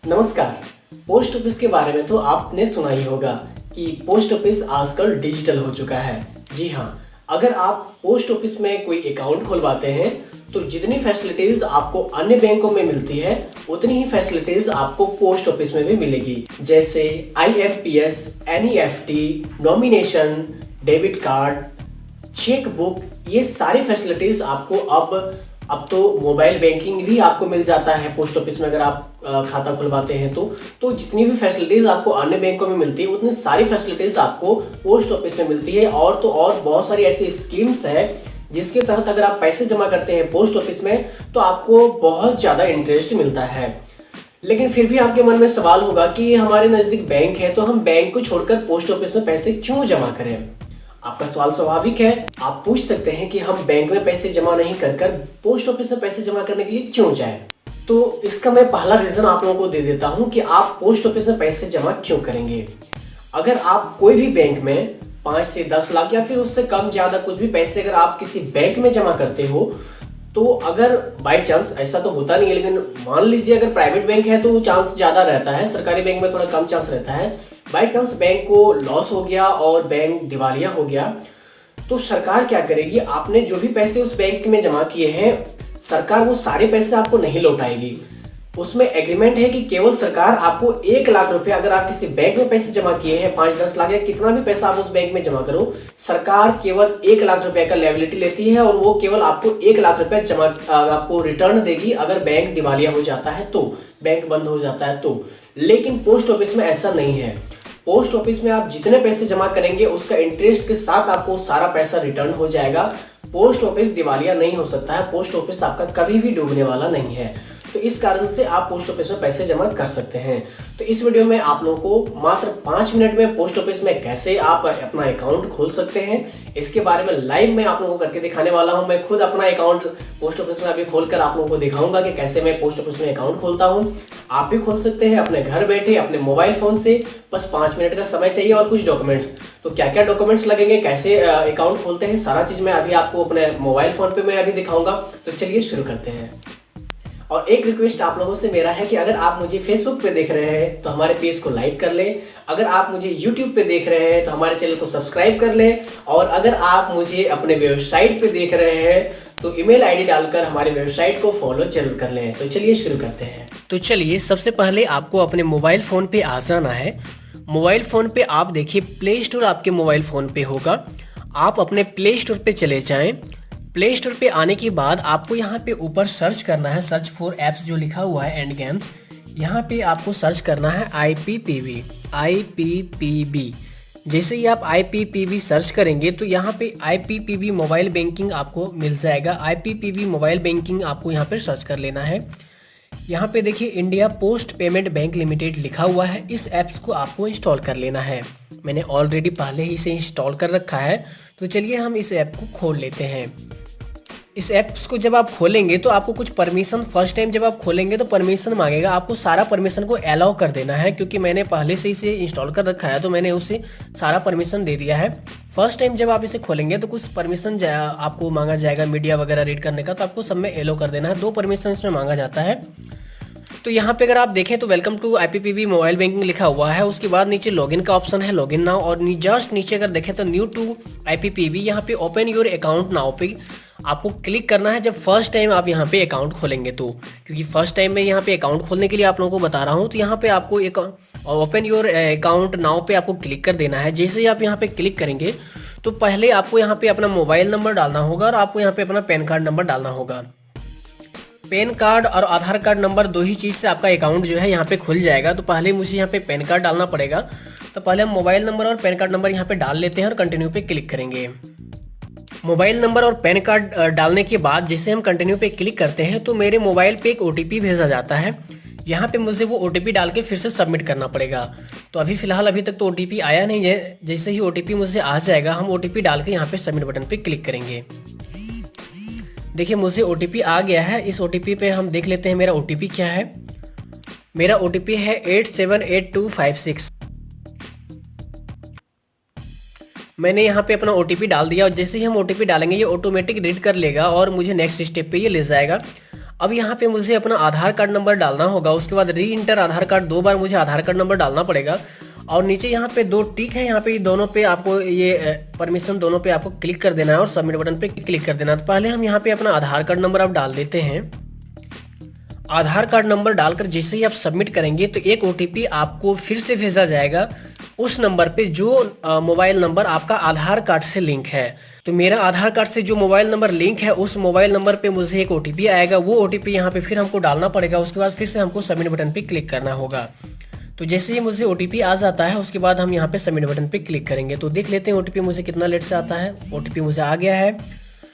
नमस्कार। Post office के बारे में तो आपने सुना ही होगा कि पोस्ट ऑफिस आजकल डिजिटल हो चुका है। जी हाँ, अगर आप पोस्ट ऑफिस में कोई अकाउंट खुलवाते हैं तो जितनी फैसिलिटीज आपको अन्य बैंकों में मिलती है उतनी ही फैसिलिटीज आपको पोस्ट ऑफिस में भी मिलेगी, जैसे IMPS, NEFT, nomination, debit card, cheque book. ये सारी फैसिलिटीज आपको अब तो मोबाइल बैंकिंग भी आपको मिल जाता है पोस्ट ऑफिस में अगर आप खाता खुलवाते हैं तो जितनी भी फैसिलिटीज आपको अन्य बैंकों में मिलती है उतनी सारी फैसिलिटीज आपको पोस्ट ऑफिस में मिलती है। और तो और बहुत सारी ऐसी स्कीम्स है जिसके तहत अगर आप पैसे जमा करते हैं पोस्ट ऑफिस में तो आपको बहुत ज़्यादा इंटरेस्ट मिलता है। लेकिन फिर भी आपके मन में सवाल होगा कि हमारे नज़दीक बैंक है तो हम बैंक को छोड़कर पोस्ट ऑफिस में पैसे क्यों जमा करें। आपका सवाल स्वाभाविक है। आप पूछ सकते हैं कि हम बैंक में पैसे जमा नहीं कर पोस्ट ऑफिस में पैसे जमा करने के लिए क्यों जाएं। तो इसका मैं पहला रीज़न आप लोगों को दे देता हूं कि आप पोस्ट ऑफिस में पैसे जमा क्यों करेंगे। अगर आप कोई भी बैंक में 5 से 10 लाख या फिर उससे कम ज़्यादा कुछ भी पैसे अगर आप किसी बैंक में जमा करते हो तो अगर बाई चांस, ऐसा तो होता नहीं है लेकिन मान लीजिए अगर प्राइवेट बैंक है तो चांस ज़्यादा रहता है, सरकारी बैंक में थोड़ा कम चांस रहता है। बाई चांस बैंक को लॉस हो गया और बैंक दिवालिया हो गया तो सरकार क्या करेगी, आपने जो भी पैसे उस बैंक में जमा किए हैं सरकार वो सारे पैसे आपको नहीं लौटाएगी। उसमें एग्रीमेंट है कि केवल सरकार आपको 1 लाख रुपए, अगर आप किसी बैंक में पैसे जमा किए हैं 5-10 लाख या कितना भी पैसा आप उस बैंक में जमा करो, सरकार केवल 1 लाख रुपए का लायबिलिटी लेती है और वो केवल आपको 1 लाख रुपए जमा आपको रिटर्न देगी अगर बैंक दिवालिया हो जाता है तो, बैंक बंद हो जाता है तो। लेकिन पोस्ट ऑफिस में ऐसा नहीं है। पोस्ट ऑफिस में आप जितने पैसे जमा करेंगे उसका इंटरेस्ट के साथ आपको सारा पैसा रिटर्न हो जाएगा। पोस्ट ऑफिस दिवालिया नहीं हो सकता है, पोस्ट ऑफिस आपका कभी भी डूबने वाला नहीं है। तो इस कारण से आप पोस्ट ऑफिस में पैसे जमा कर सकते हैं। तो इस वीडियो में आप लोगों को मात्र 5 मिनट में पोस्ट ऑफिस में कैसे आप अपना अकाउंट खोल सकते हैं इसके बारे में लाइव मैं आप लोगों को करके दिखाने वाला हूं। मैं खुद अपना अकाउंट पोस्ट ऑफिस में अभी खोलकर आप लोगों को दिखाऊंगा कि कैसे मैं पोस्ट ऑफिस में अकाउंट खोलता हूं। आप भी खोल सकते हैं अपने घर बैठे अपने मोबाइल फोन से। बस 5 मिनट का समय चाहिए और कुछ डॉक्यूमेंट्स। तो क्या क्या डॉक्यूमेंट्स लगेंगे, कैसे अकाउंट खोलते हैं, सारा चीज मैं अभी आपको अपने मोबाइल फोन पे मैं अभी दिखाऊंगा। तो चलिए शुरू करते हैं। और एक रिक्वेस्ट आप लोगों से मेरा है कि अगर आप मुझे फेसबुक पे देख रहे हैं तो हमारे पेज को लाइक कर लें। अगर आप मुझे यूट्यूब पे देख रहे हैं तो हमारे चैनल को सब्सक्राइब कर लें। और अगर आप मुझे अपने वेबसाइट पे देख रहे हैं तो ईमेल आईडी डालकर हमारे वेबसाइट को फॉलो जरूर कर लें। तो चलिए शुरू करते हैं। तो चलिए सबसे पहले आपको अपने मोबाइल फोन पे आ जाना है। मोबाइल फोन पे आप देखिए प्ले स्टोर आपके मोबाइल फोन पे होगा। आप अपने प्ले स्टोर पे चले जाएं। प्ले स्टोर पे आने के बाद आपको यहाँ पे ऊपर सर्च करना है, सर्च फॉर एप्स जो लिखा हुआ है एंड गेम्स, यहाँ पे आपको सर्च करना है IPPB। जैसे ही आप IPPB सर्च करेंगे तो यहाँ पे IPPB मोबाइल बैंकिंग आपको मिल जाएगा। IPPB मोबाइल बैंकिंग आपको यहाँ पे सर्च कर लेना है। यहाँ पे देखिए India post payment bank limited लिखा हुआ है। इस ऐप्स को आपको इंस्टॉल कर लेना है। मैंने ऑलरेडी पहले ही से इंस्टॉल कर रखा है। तो चलिए हम इस ऐप को खोल लेते हैं। इस ऐप्स को जब आप खोलेंगे तो आपको कुछ परमिशन, फर्स्ट टाइम जब आप खोलेंगे तो परमिशन मांगेगा। आपको सारा परमिशन को अलाउ कर देना है क्योंकि मैंने पहले से इसे इंस्टॉल कर रखा है तो मैंने उसे सारा परमिशन दे दिया है। फर्स्ट टाइम जब आप इसे खोलेंगे तो कुछ परमिशन आपको मांगा जाएगा मीडिया वगैरह रीड करने का, तो आपको सब में अलाउ कर देना है। 2 परमिशन इसमें मांगा जाता है। तो यहाँ पे अगर आप देखें तो welcome to IPPB mobile banking लिखा हुआ है। उसके बाद नीचे लॉगिन का ऑप्शन है, लॉगिन नाउ। और जस्ट नीचे अगर देखें तो न्यू टू IPPB, यहाँ पे ओपन योर अकाउंट नाउ पे आपको क्लिक करना है जब फर्स्ट टाइम आप यहाँ पे अकाउंट खोलेंगे तो। क्योंकि फर्स्ट टाइम में यहाँ पे अकाउंट खोलने के लिए आप लोगों को बता रहा हूँ। तो यहाँ पे आपको एक ओपन योर अकाउंट नाउ पे आपको क्लिक कर देना है। जैसे ही आप यहाँ पे क्लिक करेंगे तो पहले आपको यहाँ पे अपना मोबाइल नंबर डालना होगा और आपको यहाँ पे अपना पैन कार्ड नंबर डालना होगा। पैन कार्ड और आधार कार्ड नंबर 2 ही चीज़ से आपका अकाउंट जो है यहाँ पे खुल जाएगा। तो पहले मुझे यहाँ पे पैन कार्ड डालना पड़ेगा। तो पहले हम मोबाइल नंबर और पैन कार्ड नंबर यहाँ पे डाल लेते हैं और कंटिन्यू पे क्लिक करेंगे। मोबाइल नंबर और पैन कार्ड डालने के बाद जैसे हम कंटिन्यू पे क्लिक करते हैं तो मेरे मोबाइल पे एक OTP भेजा जाता है। यहाँ पे मुझे वो OTP डाल के फिर से सबमिट करना पड़ेगा। तो अभी तक तो OTP आया नहीं है। जैसे ही OTP मुझे आ जाएगा हम OTP डाल के यहाँ पे सबमिट बटन पे क्लिक करेंगे। देखिए मुझे OTP आ गया है। इस OTP पे हम देख लेते हैं मेरा OTP क्या है। मेरा OTP है 878256। मैंने यहाँ पे अपना OTP डाल दिया और जैसे ही हम OTP डालेंगे ये ऑटोमेटिक रीड कर लेगा और मुझे नेक्स्ट स्टेप पे ये ले जाएगा। अब यहाँ पे मुझे अपना आधार कार्ड नंबर डालना होगा, उसके बाद री इंटर आधार कार्ड, 2 बार मुझे आधार कार्ड नंबर डालना पड़ेगा। और नीचे यहाँ पे 2 टिक है, यहाँ पे दोनों पे आपको ये परमिशन दोनों पे आपको क्लिक कर देना है और सबमिट बटन पे क्लिक कर देना है। तो पहले हम यहाँ पे अपना आधार कार्ड नंबर आप डाल देते हैं। आधार कार्ड नंबर डालकर जैसे ही आप सबमिट करेंगे तो एक OTP आपको फिर से भेजा जाएगा उस नंबर पे जो मोबाइल नंबर आपका आधार कार्ड से लिंक है। तो मेरा आधार कार्ड से जो मोबाइल नंबर लिंक है उस मोबाइल नंबर पे मुझे एक OTP आएगा, वो OTP यहाँ पे फिर हमको डालना पड़ेगा। उसके बाद फिर से हमको सबमिट बटन पे क्लिक करना होगा। तो जैसे ही मुझे OTP आ जाता है उसके बाद हम यहाँ पे सबमिट बटन पे क्लिक करेंगे। तो देख लेते हैं OTP मुझे कितना लेट से आता है। OTP मुझे आ गया है।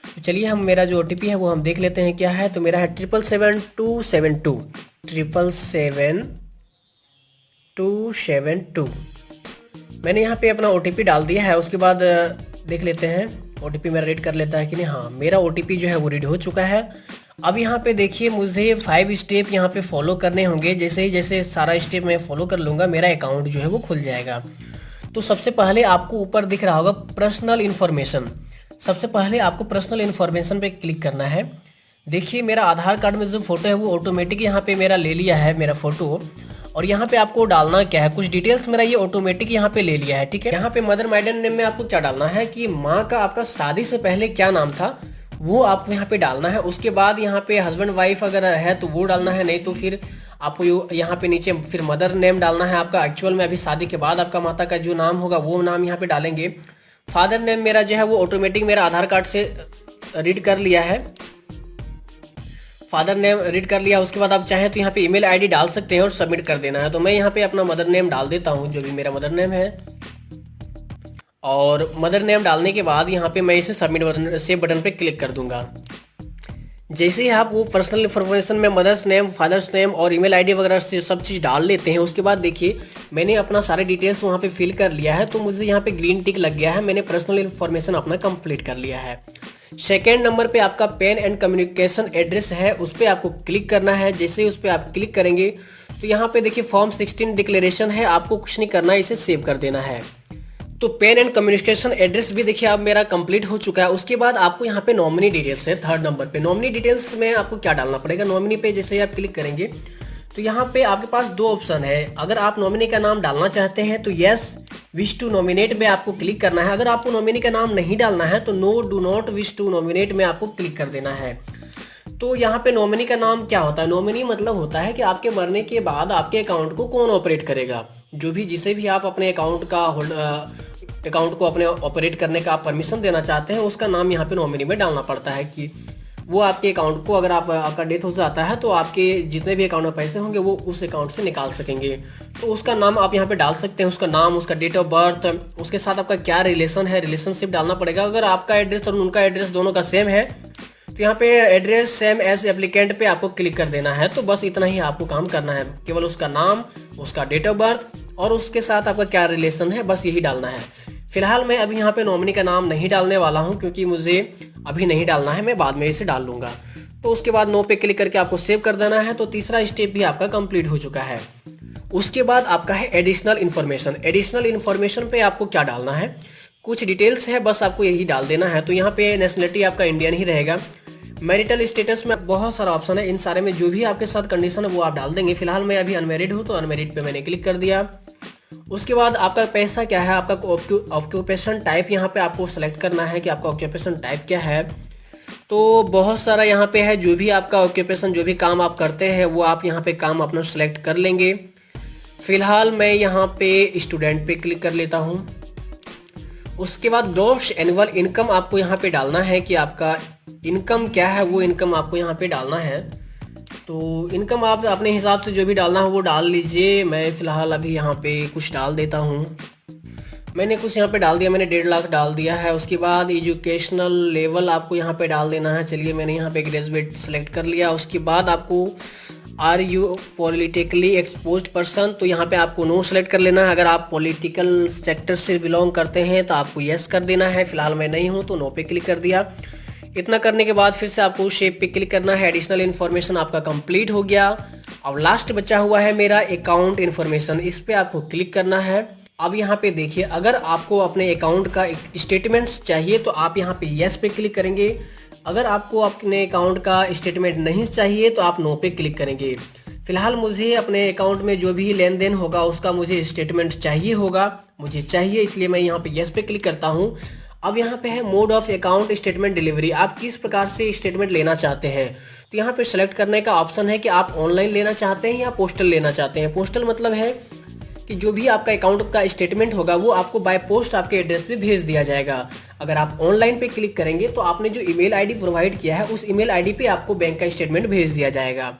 तो चलिए हम मेरा जो OTP है वो हम देख लेते हैं क्या है। तो मेरा है 777-272 777-272। मैंने यहाँ पे अपना OTP डाल दिया है। उसके बाद देख लेते हैं OTP मेरा रीड कर लेता है कि नहीं। हाँ, मेरा OTP जो है वो रीड हो चुका है। अब यहाँ पे देखिए मुझे 5 स्टेप यहाँ पे फॉलो करने होंगे। जैसे सारा स्टेप मैं फॉलो कर लूँगा मेरा अकाउंट जो है वो खुल जाएगा। तो सबसे पहले आपको ऊपर दिख रहा होगा पर्सनल इन्फॉर्मेशन। सबसे पहले आपको पर्सनल इन्फॉर्मेशन पे क्लिक करना है। देखिए मेरा आधार कार्ड में जो फोटो है वो ऑटोमेटिक यहाँ पे मेरा ले लिया है मेरा फोटो। और यहाँ पे आपको डालना क्या है, कुछ डिटेल्स मेरा ये ऑटोमेटिक यहाँ पे ले लिया है। ठीक है, यहाँ पे मदर माइडन नेम में आपको क्या डालना है कि माँ का आपका शादी से पहले क्या नाम था वो आपको यहाँ पे डालना है। उसके बाद यहाँ पे हस्बैंड वाइफ अगर है तो वो डालना है, नहीं तो फिर आपको यहाँ पे नीचे फिर मदर नेम डालना है आपका एक्चुअल में अभी शादी के बाद आपका माता का जो नाम होगा वो नाम यहाँ पे डालेंगे। फादर नेम मेरा जो है वो ऑटोमेटिक मेरा आधार कार्ड से रीड कर लिया है। फादर नेम रीड कर लिया। उसके बाद आप चाहें तो यहाँ पे ईमेल आईडी डाल सकते हैं और सबमिट कर देना है। तो मैं यहाँ पे अपना मदर नेम डाल देता हूँ, जो भी मेरा मदर नेम है। और मदर नेम डालने के बाद यहाँ पे मैं इसे सबमिट बटन सेव बटन पे क्लिक कर दूंगा। जैसे ही आप वो पर्सनल इन्फॉर्मेशन में मदर्स नेम, फादर्स नेम और ईमेल आईडी वगैरह से सब चीज़ डाल लेते हैं, उसके बाद देखिए मैंने अपना सारे डिटेल्स वहाँ पे फिल कर लिया है। तो मुझे यहाँ पे ग्रीन टिक लग गया है, मैंने पर्सनल इन्फॉर्मेशन अपना कंप्लीट कर लिया है। सेकेंड नंबर पे आपका पेन एंड कम्युनिकेशन एड्रेस है, उस पर आपको क्लिक करना है। जैसे ही उस पर आप क्लिक करेंगे तो यहाँ पे देखिए फॉर्म 16 डिक्लेरेशन है, आपको कुछ नहीं करना है, इसे सेव कर देना है। तो पेन एंड कम्युनिकेशन एड्रेस भी देखिए अब मेरा कंप्लीट हो चुका है। उसके बाद आपको यहाँ पे नॉमिनी डिटेल्स है, 3rd नंबर पे। नॉमिनी डिटेल्स में आपको क्या डालना पड़ेगा, नॉमिनी पे जैसे ही आप क्लिक करेंगे तो यहाँ पे आपके पास 2 ऑप्शन है। अगर आप नॉमिनी का नाम डालना चाहते हैं तो यस विश टू नॉमिनेट में आपको क्लिक करना है। अगर आपको नॉमिनी का नाम नहीं डालना है तो no do not wish to nominate में आपको क्लिक कर देना है। तो यहाँ पे नॉमिनी का नाम क्या होता है, नॉमिनी मतलब होता है कि आपके मरने के बाद आपके अकाउंट को कौन ऑपरेट करेगा। जो भी जिसे भी आप अपने अकाउंट को अपने ऑपरेट करने का आप परमिशन देना चाहते हैं उसका नाम यहाँ पे नॉमिनी में डालना पड़ता है कि वो आपके अकाउंट को, अगर आपका डेथ हो जाता है तो आपके जितने भी अकाउंट में पैसे होंगे वो उस अकाउंट से निकाल सकेंगे। तो उसका नाम आप यहाँ पे डाल सकते हैं, उसका नाम, उसका डेट ऑफ बर्थ, उसके साथ आपका क्या रिलेशन है, रिलेशनशिप डालना पड़ेगा। अगर आपका एड्रेस और उनका एड्रेस दोनों का सेम है तो यहाँ पे एड्रेस सेम एज एप्लीकेंट पे आपको क्लिक कर देना है। तो बस इतना ही आपको काम करना है, केवल उसका नाम, उसका डेट ऑफ बर्थ और उसके साथ आपका क्या रिलेशन है, बस यही डालना है। फिलहाल मैं अभी यहाँ पे नॉमिनी का नाम नहीं डालने वाला हूँ क्योंकि मुझे अभी नहीं डालना है, मैं बाद में इसे डाल लूँगा। तो उसके बाद नो पे क्लिक करके आपको सेव कर देना है। तो तीसरा स्टेप भी आपका कंप्लीट हो चुका है। उसके बाद आपका है एडिशनल इन्फॉर्मेशन। एडिशनल इन्फॉर्मेशन पे आपको क्या डालना है, कुछ डिटेल्स है, बस आपको यही डाल देना है। तो यहाँ पे नेशनलिटी आपका इंडियन ही रहेगा। मैरिटल स्टेटस में बहुत सारा ऑप्शन है, इन सारे में जो भी आपके साथ कंडीशन है वो आप डाल देंगे। फिलहाल मैं अभी अनमेरिड हूँ तो अनमेरिड पे मैंने क्लिक कर दिया। उसके बाद आपका पैसा क्या है, आपका ऑक्यूपेशन टाइप यहाँ पे आपको सेलेक्ट करना है कि आपका ऑक्यूपेशन टाइप क्या है। तो बहुत सारा यहाँ पे है, जो भी आपका ऑक्यूपेशन, जो भी काम आप करते हैं वो आप यहाँ पे काम अपना सेलेक्ट कर लेंगे। फिलहाल मैं यहाँ पे स्टूडेंट पे क्लिक कर लेता हूँ। उसके बाद ग्रॉस एनुअल इनकम आपको यहाँ पे डालना है कि आपका इनकम क्या है, वो इनकम आपको यहाँ पे डालना है। तो इनकम आप अपने हिसाब से जो भी डालना है वो डाल लीजिए। मैं फ़िलहाल अभी यहाँ पे कुछ डाल देता हूँ। मैंने कुछ यहाँ पे डाल दिया, मैंने 1.5 लाख डाल दिया है। उसके बाद एजुकेशनल लेवल आपको यहाँ पे डाल देना है। चलिए मैंने यहाँ पे ग्रेजुएट सेलेक्ट कर लिया। उसके बाद आपको are you politically exposed person, तो यहाँ पे आपको नो सेलेक्ट कर लेना है। अगर आप पॉलिटिकल सेक्टर से बिलोंग करते हैं तो आपको येस कर देना है। फिलहाल मैं नहीं हूँ तो नो पे क्लिक कर दिया। इतना करने के बाद फिर से आपको शेप पे क्लिक करना है। एडिशनल इन्फॉर्मेशन आपका कंप्लीट हो गया। अब लास्ट बचा हुआ है मेरा अकाउंट इन्फॉर्मेशन, इस पे आपको क्लिक करना है। अब यहाँ पे देखिए, अगर आपको अपने अकाउंट का स्टेटमेंट्स चाहिए तो आप यहाँ पे यस पे क्लिक करेंगे। अगर आपको अपने अकाउंट का स्टेटमेंट नहीं चाहिए तो आप नो पे क्लिक करेंगे। फिलहाल मुझे अपने अकाउंट में जो भी लेन देन होगा उसका मुझे स्टेटमेंट चाहिए होगा, मुझे चाहिए, इसलिए मैं यहाँ पे यस पे क्लिक करता हूँ। अब यहाँ पे है mode of account statement delivery, आप किस प्रकार से स्टेटमेंट लेना चाहते हैं। तो यहाँ पे सेलेक्ट करने का ऑप्शन है कि आप ऑनलाइन लेना चाहते हैं या पोस्टल लेना चाहते हैं। पोस्टल मतलब है कि जो भी आपका अकाउंट का स्टेटमेंट होगा वो आपको बाय पोस्ट आपके एड्रेस पे भेज दिया जाएगा। अगर आप ऑनलाइन पे क्लिक करेंगे तो आपने जो ईमेल आईडी प्रोवाइड किया है उस ईमेल आईडी पे आपको बैंक का स्टेटमेंट भेज दिया जाएगा।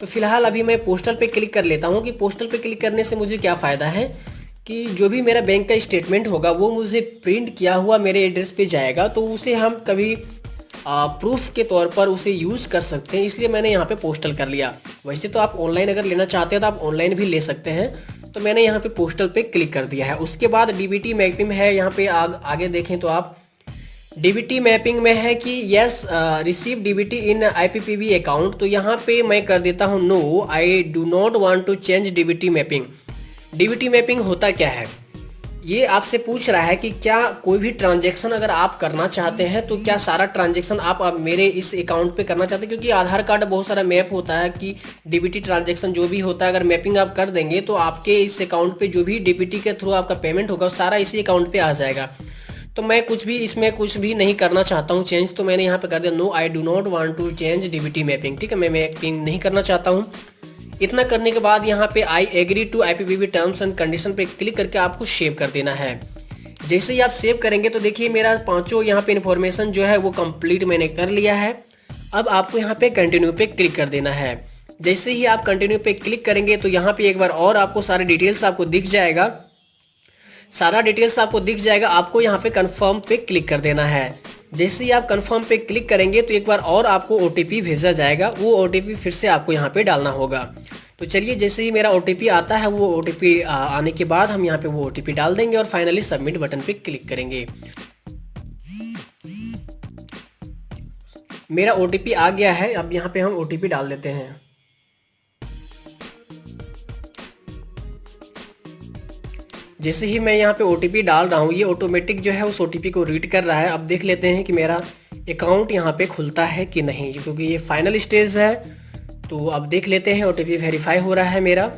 तो फिलहाल अभी मैं पोस्टल पे क्लिक कर लेता हूँ कि पोस्टल पे क्लिक करने से मुझे क्या फ़ायदा है कि जो भी मेरा बैंक का स्टेटमेंट होगा वो मुझे प्रिंट किया हुआ मेरे एड्रेस पे जाएगा, तो उसे हम कभी प्रूफ के तौर पर उसे यूज़ कर सकते हैं, इसलिए मैंने यहाँ पे पोस्टल कर लिया। वैसे तो आप ऑनलाइन अगर लेना चाहते हैं तो आप ऑनलाइन भी ले सकते हैं, तो मैंने यहाँ पे पोस्टल पे क्लिक कर दिया है। उसके बाद डीबीटी मैपिंग है, यहाँ पे आगे देखें तो आप डीबीटी मैपिंग में है कि yes receive DBT in IPPB account, तो यहाँ पे मैं कर देता हूँ no, I do not want to change DBT mapping. DBT mapping होता क्या है, ये आपसे पूछ रहा है कि क्या कोई भी ट्रांजैक्शन अगर आप करना चाहते हैं तो क्या सारा ट्रांजैक्शन आप मेरे इस अकाउंट पे करना चाहते हैं, क्योंकि आधार कार्ड बहुत सारा मैप होता है कि डीबीटी ट्रांजैक्शन जो भी होता है अगर मैपिंग आप कर देंगे तो आपके इस अकाउंट पे जो भी डीबीटी के थ्रू आपका पेमेंट होगा सारा इसी अकाउंट पे आ जाएगा। तो मैं इसमें कुछ भी नहीं करना चाहता हूँ चेंज, तो मैंने यहाँ पे कर दिया no, I do not want to change DBT mapping. ठीक है, मैं मैपिंग नहीं करना चाहता हूँ। इतना करने के बाद यहाँ पे I agree to IPPB terms and condition पे क्लिक करके आपको सेव कर देना है। जैसे ही आप सेव करेंगे तो देखिए मेरा पांचों यहाँ पे इन्फॉर्मेशन जो है वो कंप्लीट मैंने कर लिया है। अब आपको यहाँ पे कंटिन्यू पे क्लिक कर देना है। जैसे ही आप कंटिन्यू पे क्लिक करेंगे तो यहाँ पे एक बार और आपको सारे डिटेल्स आपको दिख जाएगा, आपको यहाँ पे कंफर्म पे क्लिक कर देना है। जैसे ही आप कंफर्म पे क्लिक करेंगे तो एक बार और आपको ओटीपी भेजा जाएगा, वो ओटीपी फिर से आपको यहाँ पे डालना होगा। तो चलिए जैसे ही मेरा ओटीपी आता है वो ओटीपी आने के बाद हम यहाँ पे वो ओटीपी डाल देंगे और फाइनली सबमिट बटन पे क्लिक करेंगे। मेरा ओटीपी आ गया है, अब यहाँ पे हम ओटीपी डाल देते हैं। जैसे ही मैं यहाँ पे ओटीपी डाल रहा हूँ ये ऑटोमेटिक जो है उस ओटीपी को रीड कर रहा है। अब देख लेते हैं कि मेरा अकाउंट यहाँ पे खुलता है कि नहीं, क्योंकि ये फाइनल स्टेज है। तो अब देख लेते हैं, ओटीपी वेरीफाई हो रहा है मेरा।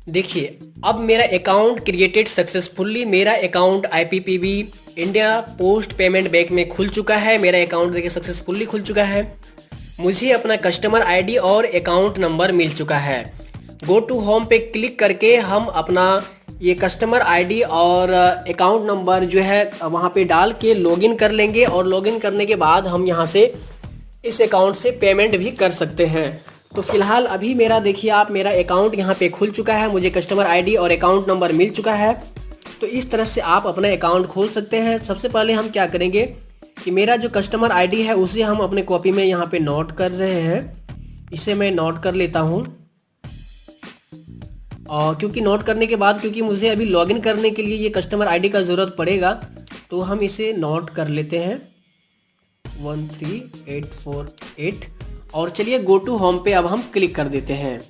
देखिए अब मेरा अकाउंट क्रिएटेड सक्सेसफुली, मेरा account IPPB India post payment bank में खुल चुका है। मेरा अकाउंट देखिए सक्सेसफुली खुल चुका है। मुझे अपना कस्टमर आईडी और अकाउंट नंबर मिल चुका है। गो टू होम पे क्लिक करके हम अपना ये कस्टमर आईडी और अकाउंट नंबर जो है वहाँ पे डाल के लॉगिन कर लेंगे, और लॉगिन करने के बाद हम यहाँ से इस अकाउंट से पेमेंट भी कर सकते हैं। तो फिलहाल अभी मेरा देखिए आप, मेरा अकाउंट यहाँ पे खुल चुका है, मुझे कस्टमर आईडी और अकाउंट नंबर मिल चुका है। तो इस तरह से आप अपना अकाउंट खोल सकते हैं। सबसे पहले हम क्या करेंगे कि मेरा जो कस्टमर आईडी है उसे हम अपने कॉपी में यहाँ पे नोट कर रहे हैं। इसे मैं नोट कर लेता हूँ, और क्योंकि नोट करने के बाद क्योंकि मुझे अभी लॉगिन करने के लिए ये कस्टमर आईडी का ज़रूरत पड़ेगा, तो हम इसे नोट कर लेते हैं 13848। और चलिए गो टू होम पे अब हम क्लिक कर देते हैं।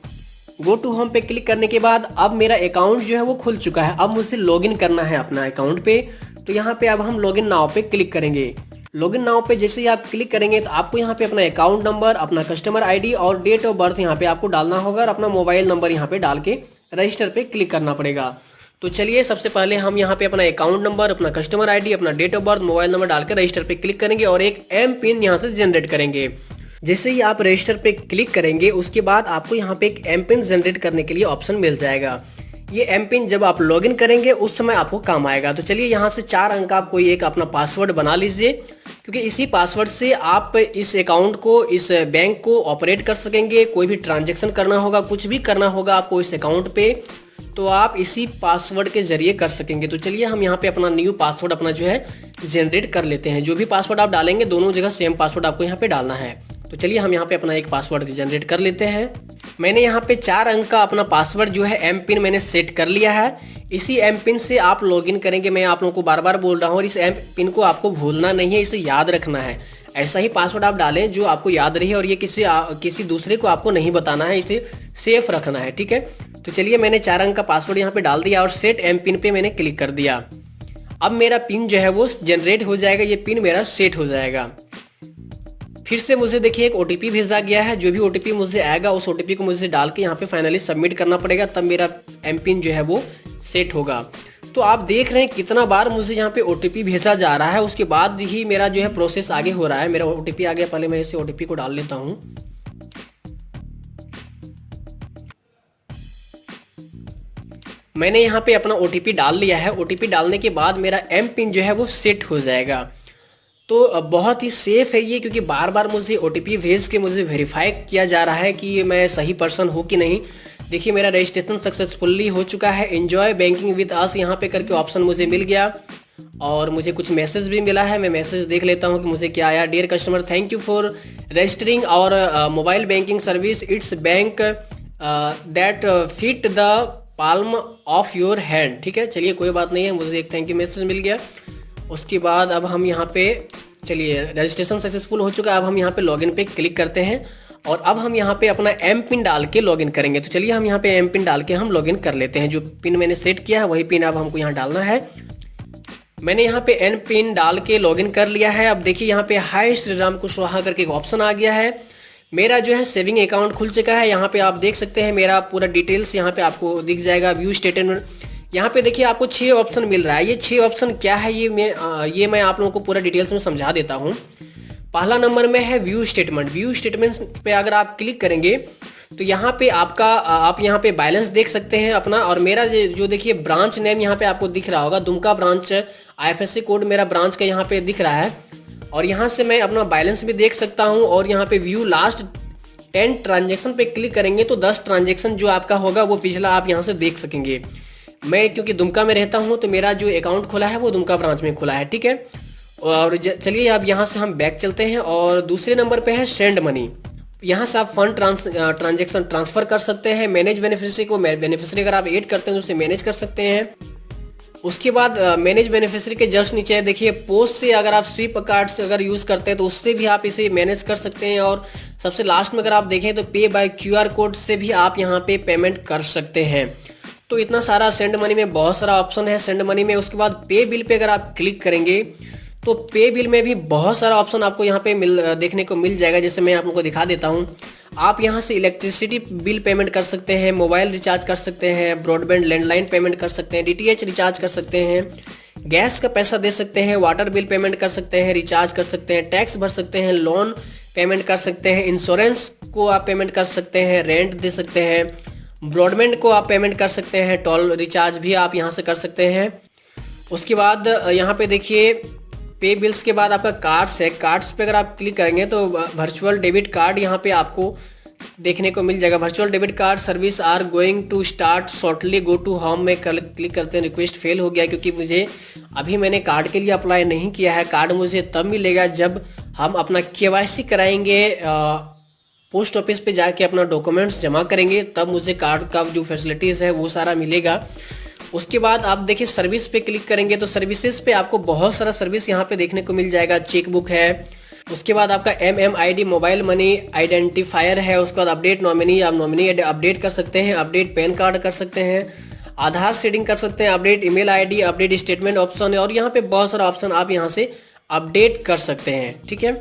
गो टू होम पे क्लिक करने के बाद अब मेरा अकाउंट जो है वो खुल चुका है। अब मुझे लॉगिन करना है अपना अकाउंट पे, तो यहाँ पे अब हम लॉगिन नाउ पे क्लिक करेंगे। लॉगिन नाउ पे जैसे ही आप क्लिक करेंगे तो आपको यहाँ पे अपना अकाउंट नंबर, अपना कस्टमर आईडी और डेट ऑफ बर्थ यहाँ पे आपको डालना होगा, और अपना मोबाइल नंबर यहाँ पे डाल के रजिस्टर पे क्लिक करना पड़ेगा। तो चलिए सबसे पहले हम यहाँ पे अपना अकाउंट नंबर, अपना कस्टमर आईडी, अपना date of birth, mobile number डाल के रजिस्टर पे क्लिक करेंगे और एक एम पिन यहाँ से जनरेट करेंगे। जैसे ही आप रजिस्टर पे क्लिक करेंगे उसके बाद आपको यहाँ पे एक एम पिन जनरेट करने के लिए ऑप्शन मिल जाएगा। ये एम पिन जब आप लॉगिन करेंगे उस समय आपको काम आएगा। तो चलिए यहाँ से 4 अंक आप कोई एक अपना पासवर्ड बना लीजिए, क्योंकि इसी पासवर्ड से आप इस अकाउंट को, इस बैंक को ऑपरेट कर सकेंगे। कोई भी ट्रांजैक्शन करना होगा, कुछ भी करना होगा आपको इस अकाउंट पे, तो आप इसी पासवर्ड के जरिए कर सकेंगे। तो चलिए हम यहाँ पे अपना न्यू पासवर्ड अपना जो है जनरेट कर लेते हैं। जो भी पासवर्ड आप डालेंगे दोनों जगह सेम पासवर्ड आपको यहाँ पे डालना है। तो चलिए हम यहाँ पे अपना एक पासवर्ड जनरेट कर लेते हैं। मैंने यहाँ पे 4 अंक का अपना पासवर्ड जो है एम पिन मैंने सेट कर लिया है। इसी एम पिन से आप लॉगिन करेंगे। मैं आप लोगों को बार बार बोल रहा हूँ, और इस एम पिन को आपको भूलना नहीं है, इसे याद रखना है। ऐसा ही पासवर्ड आप डालें जो आपको याद रहे, और ये किसी दूसरे को आपको नहीं बताना है, इसे सेफ रखना है, ठीक है। तो चलिए मैंने 4 अंक का पासवर्ड यहाँ पे डाल दिया और सेट एम पिन पे मैंने क्लिक कर दिया। अब मेरा पिन जो है वो जनरेट हो जाएगा, ये पिन मेरा सेट हो जाएगा। फिर से मुझे देखिए एक ओटीपी भेजा गया है, जो भी ओटीपी मुझे आएगा उस ओटीपी को मुझे डाल के यहाँ पे फाइनली सबमिट करना पड़ेगा, तब मेरा एम पिन जो है वो सेट होगा। तो आप देख रहे हैं कितना बार मुझे यहाँ पे ओटीपी भेजा जा रहा है, उसके बाद ही मेरा जो है प्रोसेस आगे हो रहा है। मेरा ओटीपी आ गया, पहले मैं इसे ओटीपी को डाल लेता हूँ। मैंने यहाँ पे अपना ओटीपी डाल लिया है। ओटीपी डालने के बाद मेरा एम पिन जो है वो सेट हो जाएगा। तो बहुत ही सेफ है ये, क्योंकि बार बार मुझे ओटीपी भेज के मुझे वेरीफाई किया जा रहा है कि मैं सही पर्सन हूँ कि नहीं। देखिए मेरा रजिस्ट्रेशन सक्सेसफुली हो चुका है। एंजॉय बैंकिंग विद अस यहाँ पे करके ऑप्शन मुझे मिल गया और मुझे कुछ मैसेज भी मिला है। मैं मैसेज देख लेता हूँ कि मुझे क्या आया। Dear customer, thank you for registering our mobile banking service. It's bank that fit the palm of your hand. ठीक है, चलिए कोई बात नहीं है, मुझे एक थैंक यू मैसेज मिल गया। उसके बाद अब हम यहाँ पे, चलिए रजिस्ट्रेशन सक्सेसफुल हो चुका है। अब हम यहाँ पे लॉगिन पे क्लिक करते हैं और अब हम यहाँ पे अपना एम पिन डाल के लॉगिन करेंगे। तो चलिए हम यहाँ पे एम पिन डाल के हम लॉगिन कर लेते हैं। जो पिन मैंने सेट किया है वही पिन अब हमको यहाँ डालना है। मैंने यहाँ पे एम पिन डाल के लॉगिन कर लिया है। अब देखिए यहाँ पे हाय श्री राम कुशवाहा करके एक ऑप्शन आ गया है। मेरा जो है सेविंग अकाउंट खुल चुका है। यहाँ पे आप देख सकते हैं मेरा पूरा डिटेल्स यहाँ पे आपको दिख जाएगा। व्यू स्टेटमेंट, यहाँ पे देखिए आपको 6 ऑप्शन मिल रहा है। ये 6 ऑप्शन क्या है ये मैं आप लोगों को पूरा डिटेल्स में समझा देता हूँ। पहला नंबर में है व्यू स्टेटमेंट। व्यू स्टेटमेंट पे अगर आप क्लिक करेंगे तो यहाँ पे आप यहाँ पे बैलेंस देख सकते हैं अपना। और मेरा जो देखिए ब्रांच नेम यहाँ पे आपको दिख रहा होगा, दुमका ब्रांच, IFSC कोड मेरा ब्रांच का यहाँ पे दिख रहा है। और यहाँ से मैं अपना बैलेंस भी देख सकता हूँ। और यहाँ पे व्यू लास्ट 10 ट्रांजेक्शन पे क्लिक करेंगे तो 10 ट्रांजेक्शन जो आपका होगा वो पिछला आप यहाँ से देख सकेंगे। मैं क्योंकि दुमका में रहता हूँ तो मेरा जो अकाउंट खुला है वो दुमका ब्रांच में खुला है। ठीक है, और चलिए अब यहाँ से हम बैक चलते हैं और दूसरे नंबर पे है सेंड मनी। यहाँ से आप फंड ट्रांजेक्शन ट्रांसफर कर सकते हैं। मैनेज बेनिफिशियरी को, बेनिफिशियरी अगर आप ऐड करते हैं तो उसे मैनेज कर सकते हैं। उसके बाद मैनेज बेनिफिशियरी के जस्ट नीचे देखिए पोस्ट से, अगर आप स्वीप कार्ड से अगर यूज़ करते हैं तो उससे भी आप इसे मैनेज कर सकते हैं। और सबसे लास्ट में अगर आप देखें तो पे बाय QR कोड से भी आप यहाँ पे पेमेंट कर सकते हैं। तो इतना सारा सेंड मनी में बहुत सारा ऑप्शन है सेंड मनी में। उसके बाद पे बिल पे अगर आप क्लिक करेंगे तो पे बिल में भी बहुत सारा ऑप्शन आपको यहाँ पे देखने को मिल जाएगा। जैसे मैं आप लोगों को दिखा देता हूँ। आप यहाँ से इलेक्ट्रिसिटी बिल पेमेंट कर सकते हैं, मोबाइल रिचार्ज कर सकते हैं, ब्रॉडबैंड लैंडलाइन पेमेंट कर सकते हैं, DTH रिचार्ज कर सकते हैं, गैस का पैसा दे सकते हैं, वाटर बिल पेमेंट कर सकते हैं, रिचार्ज कर सकते हैं, टैक्स भर सकते हैं, लोन पेमेंट कर सकते हैं, इंश्योरेंस को आप पेमेंट कर सकते हैं, रेंट दे सकते हैं, ब्रॉडबैंड को आप पेमेंट कर सकते हैं, टोल रिचार्ज भी आप यहाँ से कर सकते हैं। उसके बाद यहाँ पे देखिए पे बिल्स के बाद आपका कार्ड्स है। कार्ड्स पे अगर आप क्लिक करेंगे तो वर्चुअल डेबिट कार्ड यहाँ पे आपको देखने को मिल जाएगा। Virtual debit card service are going to start shortly, go to home में क्लिक करते हैं। रिक्वेस्ट फेल हो गया क्योंकि मुझे अभी मैंने कार्ड के लिए अप्लाई नहीं किया है। कार्ड मुझे तब मिलेगा जब हम अपना KYC कराएंगे, पोस्ट ऑफिस पे जाके अपना डॉक्यूमेंट्स जमा करेंगे, तब मुझे कार्ड का जो फैसिलिटीज़ है वो सारा मिलेगा। उसके बाद आप देखिए सर्विस पे क्लिक करेंगे तो सर्विसेज पे आपको बहुत सारा सर्विस यहाँ पे देखने को मिल जाएगा। चेकबुक है, उसके बाद आपका MMID मोबाइल मनी आइडेंटिफायर है, उसके बाद अपडेट नॉमिनी, आप नॉमिनी अपडेट कर सकते हैं, अपडेट पैन कार्ड कर सकते हैं, आधार सेटिंग कर सकते हैं, update email ID, update statement option है। और यहाँ पे बहुत सारा ऑप्शन आप यहाँ से अपडेट कर सकते हैं। ठीक है,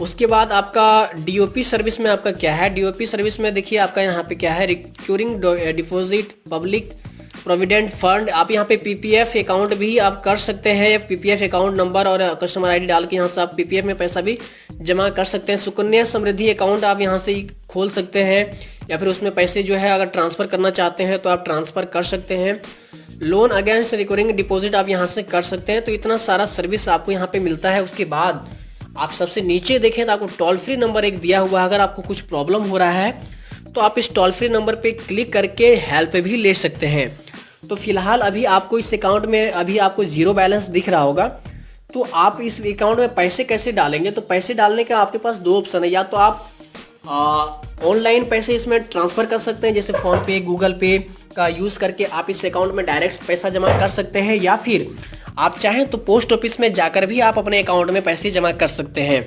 उसके बाद आपका DOP सर्विस में आपका क्या है। DOP सर्विस में देखिए आपका यहाँ पे क्या है, recurring deposit public provident fund. आप यहाँ पे PPF अकाउंट भी आप कर सकते हैं। PPF अकाउंट नंबर और कस्टमर ID डाल के यहाँ से आप PPF में पैसा भी जमा कर सकते हैं। सुकन्या समृद्धि अकाउंट आप यहाँ से खोल सकते हैं, या फिर उसमें पैसे जो है अगर ट्रांसफ़र करना चाहते हैं तो आप ट्रांसफ़र कर सकते हैं। लोन अगेंस्ट रिकरिंग डिपॉजिट आप यहाँ से कर सकते हैं। तो इतना सारा सर्विस आपको यहाँ पे मिलता है। उसके बाद आप सबसे नीचे देखें तो आपको टोल फ्री नंबर एक दिया हुआ है। अगर आपको कुछ प्रॉब्लम हो रहा है तो आप इस टोल फ्री नंबर पे क्लिक करके हेल्प भी ले सकते हैं। तो फिलहाल अभी आपको इस अकाउंट में अभी आपको 0 बैलेंस दिख रहा होगा। तो आप इस अकाउंट में पैसे कैसे डालेंगे, तो पैसे डालने का आपके पास 2 ऑप्शन है। या तो आप ऑनलाइन पैसे इसमें ट्रांसफ़र कर सकते हैं, जैसे फ़ोन पे, गूगल पे का यूज़ करके आप इस अकाउंट में डायरेक्ट पैसा जमा कर सकते हैं, या फिर आप चाहें तो पोस्ट ऑफिस में जाकर भी आप अपने अकाउंट में पैसे जमा कर सकते हैं।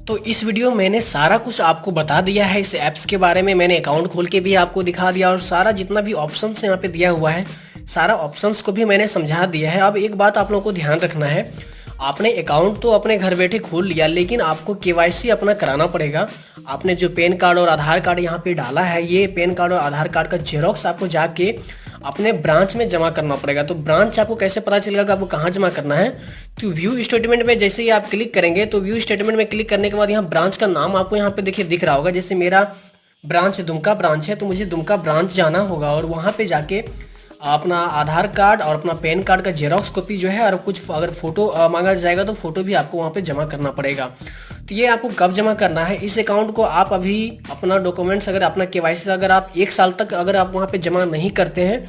तो इस वीडियो में मैंने सारा कुछ आपको बता दिया है इस ऐप्स के बारे में। मैंने अकाउंट खोल के भी आपको दिखा दिया और सारा जितना भी ऑप्शन यहाँ पे दिया हुआ है सारा ऑप्शंस को भी मैंने समझा दिया है। अब एक बात आप लोगों को ध्यान रखना है, आपने अकाउंट तो अपने घर बैठे खोल लिया, लेकिन आपको केवाईसी अपना कराना पड़ेगा। आपने जो पैन कार्ड और आधार कार्ड यहाँ पे डाला है, ये पैन कार्ड और आधार कार्ड का जेरोक्स आपको जाके अपने ब्रांच में जमा करना पड़ेगा। तो ब्रांच आपको कैसे पता चलेगा कि आपको कहाँ जमा करना है? तो व्यू स्टेटमेंट में जैसे ही आप क्लिक करेंगे, तो व्यू स्टेटमेंट में क्लिक करने के बाद यहाँ ब्रांच का नाम आपको यहाँ पे देखिए दिख रहा होगा। जैसे मेरा ब्रांच दुमका ब्रांच है, तो मुझे दुमका ब्रांच जाना होगा और वहाँ पे जाके अपना आधार कार्ड और अपना पैन कार्ड का जेरोक्स कॉपी जो है, और कुछ अगर फोटो मांगा जाएगा तो फोटो भी आपको वहाँ पे जमा करना पड़ेगा। तो ये आपको कब जमा करना है? इस अकाउंट को आप अभी अपना डॉक्यूमेंट्स, अगर अपना केवाईसी अगर आप 1 साल तक अगर आप वहाँ पे जमा नहीं करते हैं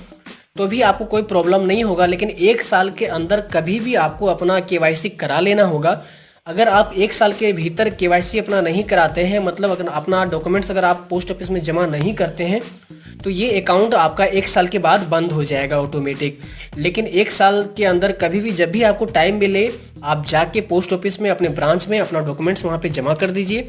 तो भी आपको कोई प्रॉब्लम नहीं होगा, लेकिन 1 साल के अंदर कभी भी आपको अपना केवाईसी करा लेना होगा। अगर आप 1 साल के भीतर केवाईसी अपना नहीं कराते हैं, मतलब अगर अपना डॉक्यूमेंट्स अगर आप पोस्ट ऑफिस में जमा नहीं करते हैं, तो ये अकाउंट आपका 1 साल के बाद बंद हो जाएगा ऑटोमेटिक। लेकिन 1 साल के अंदर कभी भी जब भी आपको टाइम मिले, आप जाके पोस्ट ऑफिस में अपने ब्रांच में अपना डॉक्यूमेंट्स वहाँ पे जमा कर दीजिए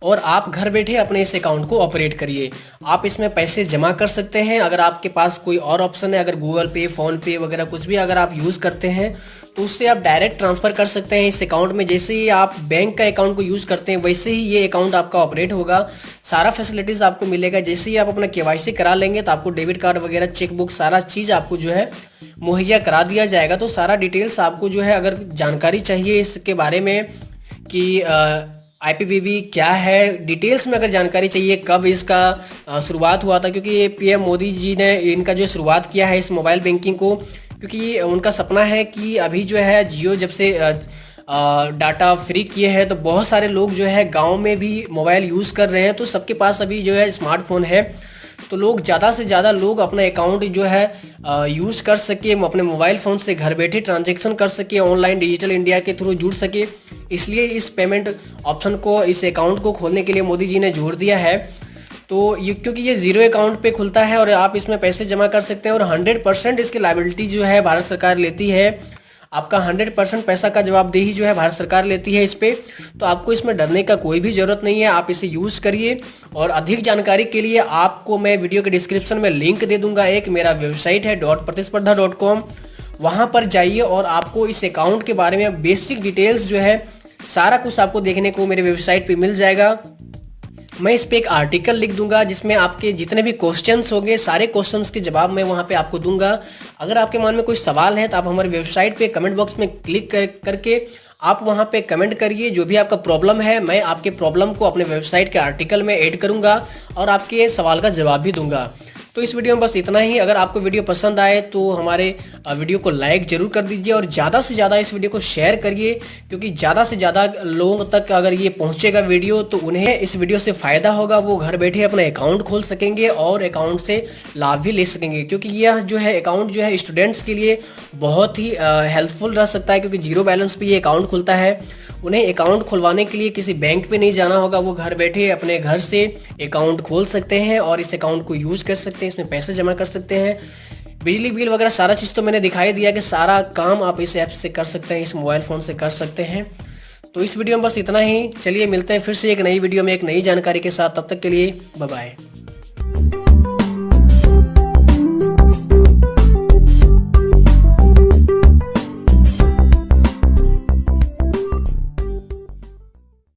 और आप घर बैठे अपने इस अकाउंट को ऑपरेट करिए। आप इसमें पैसे जमा कर सकते हैं। अगर आपके पास कोई और ऑप्शन है, अगर गूगल पे, फ़ोन पे वगैरह कुछ भी अगर आप यूज़ करते हैं, तो उससे आप डायरेक्ट ट्रांसफ़र कर सकते हैं इस अकाउंट में। जैसे ही आप बैंक का अकाउंट को यूज़ करते हैं, वैसे ही ये अकाउंट आपका ऑपरेट होगा। सारा फैसिलिटीज़ आपको मिलेगा। जैसे ही आप अपना केवाईसी करा लेंगे, तो आपको डेबिट कार्ड वगैरह, चेकबुक, सारा चीज़ आपको जो है मुहैया करा दिया जाएगा। तो सारा डिटेल्स आपको जो है, अगर जानकारी चाहिए इसके बारे में कि IPPB क्या है, डिटेल्स में अगर जानकारी चाहिए, कब इसका शुरुआत हुआ था, क्योंकि ये PM मोदी जी ने इनका जो शुरुआत किया है इस मोबाइल बैंकिंग को, क्योंकि उनका सपना है कि अभी जो है जियो जब से डाटा फ्री किए हैं, तो बहुत सारे लोग जो है गांव में भी मोबाइल यूज़ कर रहे हैं। तो सबके पास अभी जो है स्मार्टफोन है, तो लोग ज़्यादा से ज़्यादा लोग अपना अकाउंट जो है यूज़ कर सके, अपने मोबाइल फ़ोन से घर बैठे ट्रांजैक्शन कर सके, ऑनलाइन डिजिटल इंडिया के थ्रू जुड़ सके। इसलिए इस पेमेंट ऑप्शन को, इस अकाउंट को खोलने के लिए मोदी जी ने जोर दिया है। तो ये क्योंकि ये ज़ीरो अकाउंट पे खुलता है और आप इसमें पैसे जमा कर सकते हैं, और 100% इसकी लायबिलिटी जो है भारत सरकार लेती है। आपका 100% पैसा का जवाबदेही जो है भारत सरकार लेती है इस पे। तो आपको इसमें डरने का कोई भी ज़रूरत नहीं है, आप इसे यूज़ करिए। और अधिक जानकारी के लिए आपको मैं वीडियो के डिस्क्रिप्शन में लिंक दे दूंगा। एक मेरा वेबसाइट है .प्रतिस्पर्धा.com, वहाँ पर जाइए और आपको इस अकाउंट के बारे में बेसिक डिटेल्स जो है सारा कुछ आपको देखने को मेरे वेबसाइट पे मिल जाएगा। मैं इस पे एक आर्टिकल लिख दूंगा जिसमें आपके जितने भी क्वेश्चंस होंगे, सारे क्वेश्चंस के जवाब मैं वहाँ पे आपको दूंगा। अगर आपके मन में कोई सवाल है तो आप हमारे वेबसाइट पे कमेंट बॉक्स में क्लिक करके आप वहाँ पे कमेंट करिए। जो भी आपका प्रॉब्लम है, मैं आपके प्रॉब्लम को अपने वेबसाइट के आर्टिकल में ऐड करूँगा और आपके सवाल का जवाब भी दूंगा। तो इस वीडियो में बस इतना ही। अगर आपको वीडियो पसंद आए तो हमारे वीडियो को लाइक जरूर कर दीजिए और ज़्यादा से ज़्यादा इस वीडियो को शेयर करिए, क्योंकि ज़्यादा से ज़्यादा लोगों तक अगर ये पहुंचेगा वीडियो, तो उन्हें इस वीडियो से फ़ायदा होगा। वो घर बैठे अपना अकाउंट खोल सकेंगे और अकाउंट से लाभ भी ले सकेंगे, क्योंकि यह जो है अकाउंट जो है स्टूडेंट्स के लिए बहुत ही हेल्पफुल रह सकता है, क्योंकि जीरो बैलेंस पे ये अकाउंट खुलता है। उन्हें अकाउंट खुलवाने के लिए किसी बैंक पे नहीं जाना होगा, वो घर बैठे अपने घर से अकाउंट खोल सकते हैं और इस अकाउंट को यूज़ कर सकते हैं, इसमें पैसे जमा कर सकते हैं। बिजली बिल वगैरह सारा चीज़ तो मैंने दिखाई दिया कि सारा काम आप इस ऐप से कर सकते हैं, इस मोबाइल फ़ोन से कर सकते हैं। तो इस वीडियो में बस इतना ही। चलिए मिलते हैं फिर से एक नई वीडियो में एक नई जानकारी के साथ। तब तक के लिए बाय बाय।